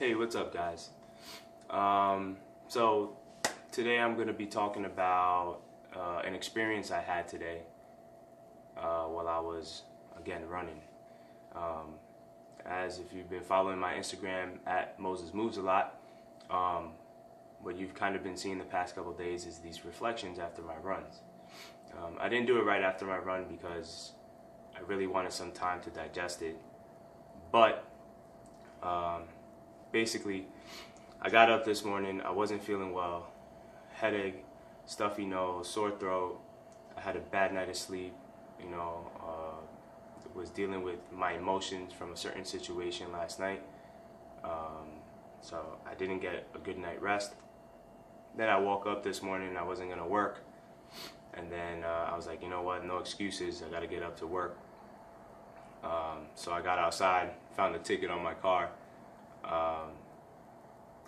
Hey, what's up, guys? So today I'm going to be talking about an experience I had today while I was, again, running. As if you've been following my Instagram at Moses Moves a lot, what you've kind of been seeing the past couple days is these reflections after my runs. I didn't do it right after my run because I really wanted some time to digest it, but basically, I got up this morning, I wasn't feeling well, headache, stuffy nose, sore throat, I had a bad night of sleep, was dealing with my emotions from a certain situation last night, so I didn't get a good night rest. Then I woke up this morning, I wasn't going to work, and then I was like, you know what, no excuses, I got to get up to work. So I got outside, found a ticket on my car,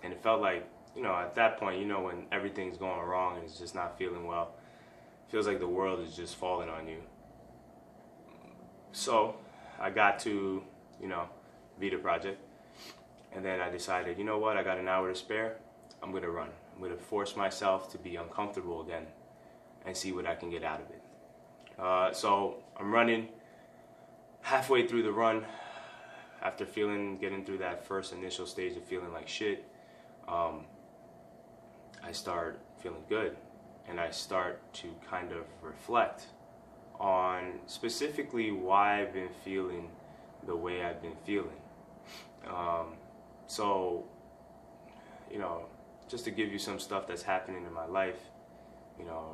and it felt like, at that point, when everything's going wrong and it's just not feeling well, it feels like the world is just falling on you. So I got to, Vita Project, and then I decided, you know what, I got an hour to spare, I'm going to run. I'm going to force myself to be uncomfortable again and see what I can get out of it. So I'm running. Halfway through the run, after getting through that first initial stage of feeling like shit, I start feeling good, and I start to kind of reflect on specifically why I've been feeling the way I've been feeling. So, just to give you some stuff that's happening in my life,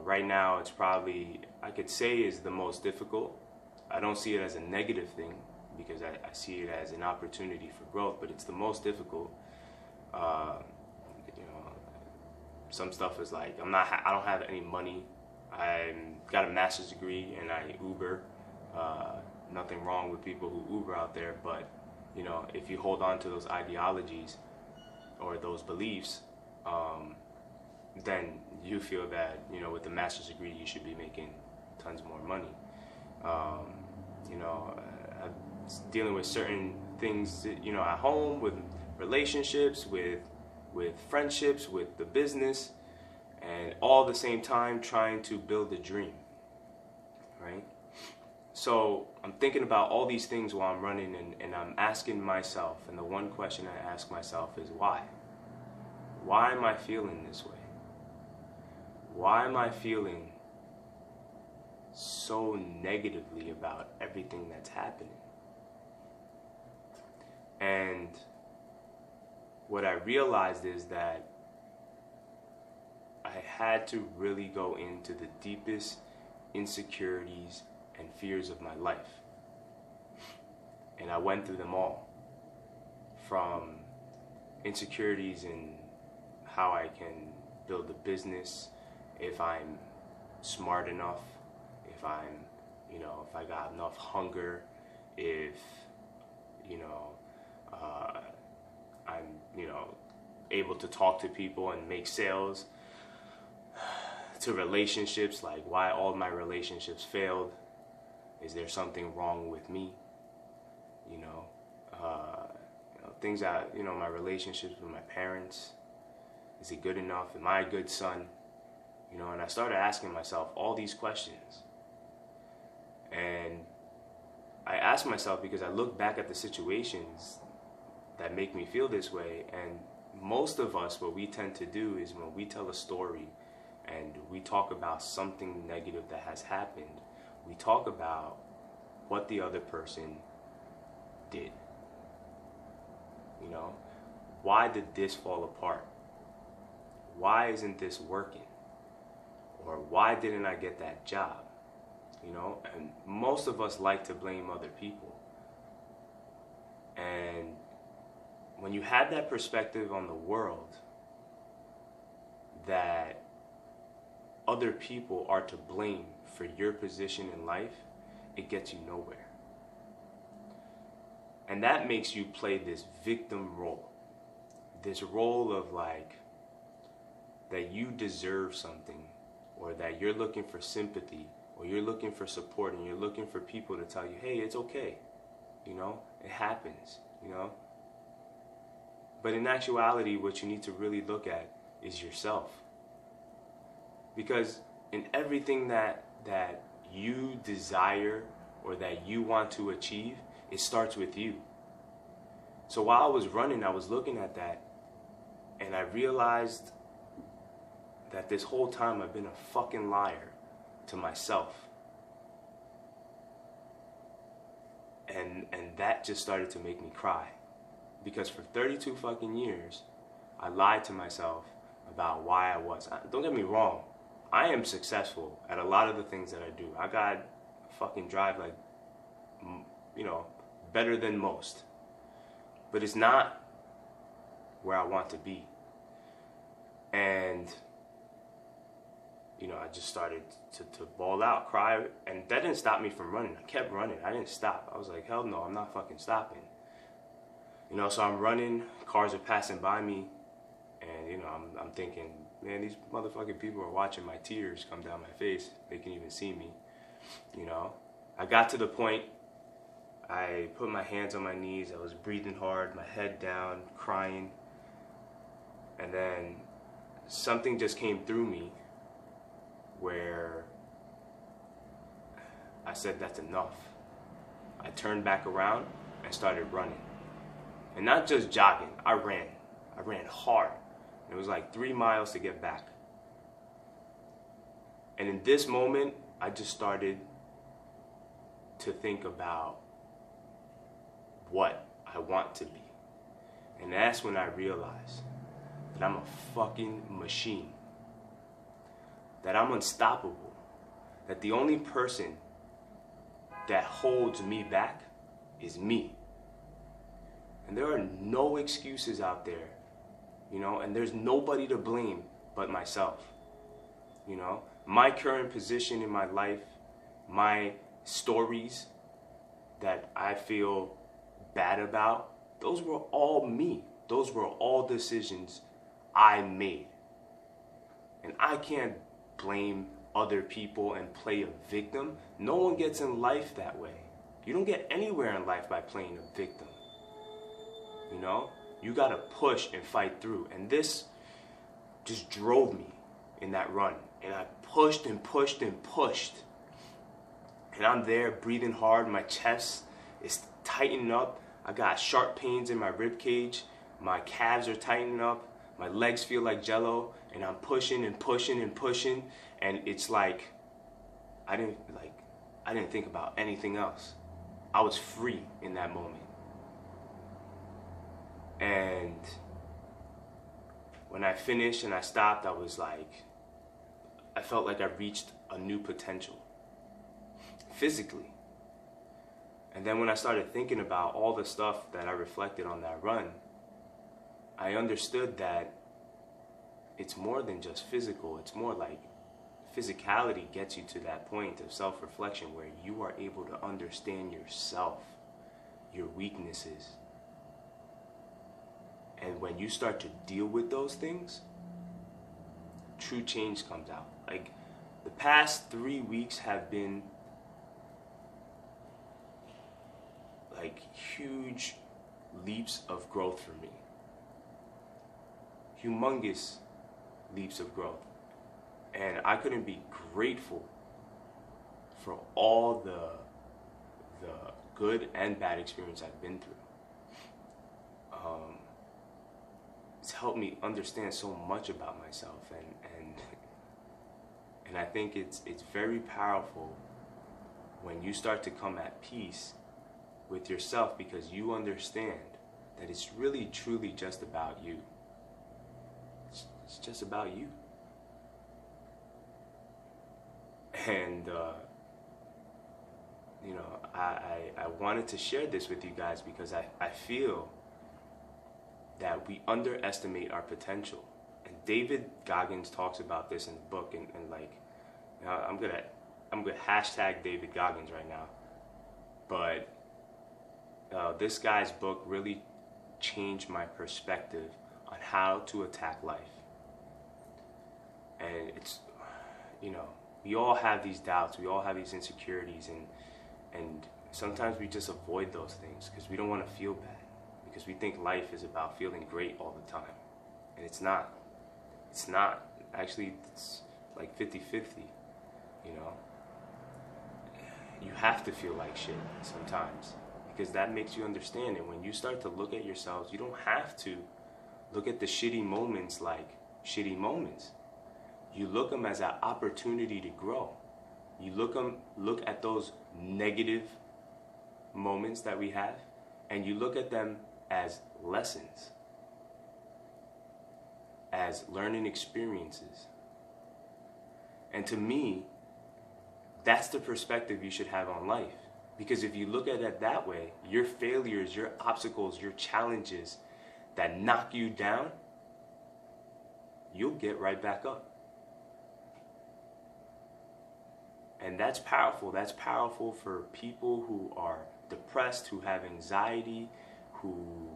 right now it's probably, I could say, is the most difficult. I don't see it as a negative thing because I see it as an opportunity for growth, but it's the most difficult. Some stuff is like, I don't have any money. I got a master's degree and I Uber. Nothing wrong with people who Uber out there, but if you hold on to those ideologies or those beliefs, then you feel that with the master's degree you should be making tons more money. I'm dealing with certain things, at home, with relationships, with friendships, with the business, and all at the same time trying to build a dream, right? So I'm thinking about all these things while I'm running, and I'm asking myself, and the one question I ask myself is why? Why am I feeling this way? Why am I feeling so negatively about everything that's happening? And what I realized is that I had to really go into the deepest insecurities and fears of my life. And I went through them all. From insecurities in how I can build a business, if I'm smart enough, if I'm, if I got enough hunger, if, I'm, able to talk to people and make sales, to relationships, like why all my relationships failed. Is there something wrong with me? Things that, my relationships with my parents, is it good enough? Am I a good son? And I started asking myself all these questions. And I asked myself because I look back at the situations that make me feel this way, and most of us, what we tend to do is when we tell a story and we talk about something negative that has happened, we talk about what the other person did. Why did this fall apart? Why isn't this working? Or why didn't I get that job? And most of us like to blame other people. And when you have that perspective on the world, that other people are to blame for your position in life, it gets you nowhere. And that makes you play this victim role. This role of that you deserve something, or that you're looking for sympathy, or you're looking for support, and you're looking for people to tell you, hey, it's okay. It happens, But in actuality, what you need to really look at is yourself. Because in everything that you desire or that you want to achieve, it starts with you. So while I was running, I was looking at that, and I realized that this whole time I've been a fucking liar to myself. And that just started to make me cry. Because for 32 fucking years, I lied to myself about why I was. Don't get me wrong, I am successful at a lot of the things that I do. I got fucking drive like, you know, better than most. But it's not where I want to be. And, you know, I just started to bawl out, cry, and that didn't stop me from running. I kept running. I didn't stop. I was like, hell no, I'm not fucking stopping. You know, so I'm running, cars are passing by me, and, you know, I'm thinking, man, these motherfucking people are watching my tears come down my face. They can even see me, you know. I got to the point, I put my hands on my knees, I was breathing hard, my head down, crying, and then something just came through me where I said, that's enough. I turned back around and started running. And not just jogging, I ran hard. It was like 3 miles to get back. And in this moment, I just started to think about what I want to be. And that's when I realized that I'm a fucking machine. That I'm unstoppable. That the only person that holds me back is me. And there are no excuses out there, you know, and there's nobody to blame but myself. You know, my current position in my life, my stories that I feel bad about, those were all me. Those were all decisions I made. And I can't blame other people and play a victim. No one gets in life that way. You don't get anywhere in life by playing a victim. You know, you gotta push and fight through. And this just drove me in that run. And I pushed and pushed and pushed. And I'm there breathing hard. My chest is tightening up. I got sharp pains in my rib cage. My calves are tightening up. My legs feel like jello. And I'm pushing and pushing and pushing. And it's like I didn't think about anything else. I was free in that moment. And when I finished and I stopped, I felt like I reached a new potential, physically. And then when I started thinking about all the stuff that I reflected on that run, I understood that it's more than just physical. It's more like physicality gets you to that point of self-reflection where you are able to understand yourself, your weaknesses. And when you start to deal with those things, true change comes out. Like, the past 3 weeks have been like huge leaps of growth for me. Humongous leaps of growth. And I couldn't be grateful for all the good and bad experience I've been through. It's helped me understand so much about myself, and I think it's very powerful when you start to come at peace with yourself, because you understand that it's really truly just about you. It's just about you. And you know, I wanted to share this with you guys because I feel that we underestimate our potential. And David Goggins talks about this in the book, and like, you know, I'm gonna hashtag David Goggins right now. But this guy's book really changed my perspective on how to attack life. And it's, you know, we all have these doubts, we all have these insecurities, and sometimes we just avoid those things because we don't want to feel bad. because we think life is about feeling great all the time. And it's not. It's not. Actually, it's like 50-50, you know? You have to feel like shit sometimes, because that makes you understand it. When you start to look at yourselves, you don't have to look at the shitty moments like shitty moments. You look them as an opportunity to grow. You look at those negative moments that we have, and you look at them as lessons, as learning experiences. And to me, that's the perspective you should have on life. Because if you look at it that way, your failures, your obstacles, your challenges that knock you down, you'll get right back up. And that's powerful. That's powerful for people who are depressed, who have anxiety, who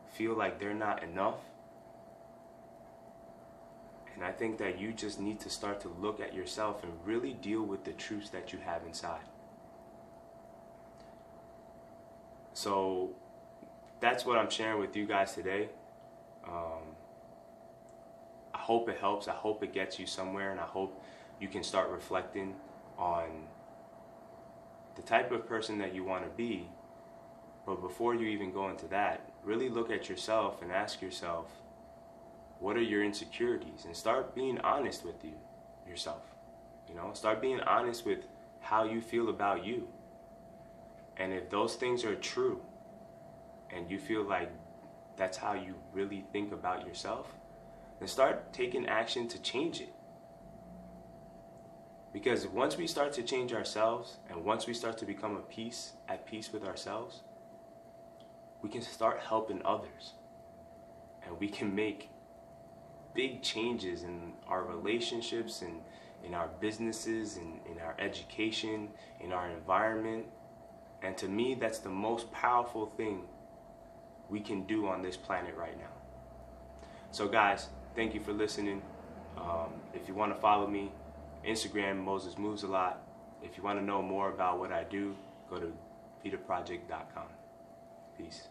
feel like they're not enough. And I think that you just need to start to look at yourself and really deal with the truths that you have inside. So that's what I'm sharing with you guys today. I hope it helps. I hope it gets you somewhere, and I hope you can start reflecting on the type of person that you want to be. But before you even go into that, really look at yourself and ask yourself, what are your insecurities? And start being honest with yourself. Start being honest with how you feel about you. And if those things are true, and you feel like that's how you really think about yourself, then start taking action to change it. Because once we start to change ourselves, and once we start to become at peace with ourselves, we can start helping others. And we can make big changes in our relationships, and in our businesses, and in our education, in our environment. And to me, that's the most powerful thing we can do on this planet right now. So guys, thank you for listening. If you want to follow me, Instagram, Moses Moves a Lot. If you want to know more about what I do, go to vitaproject.com. Peace.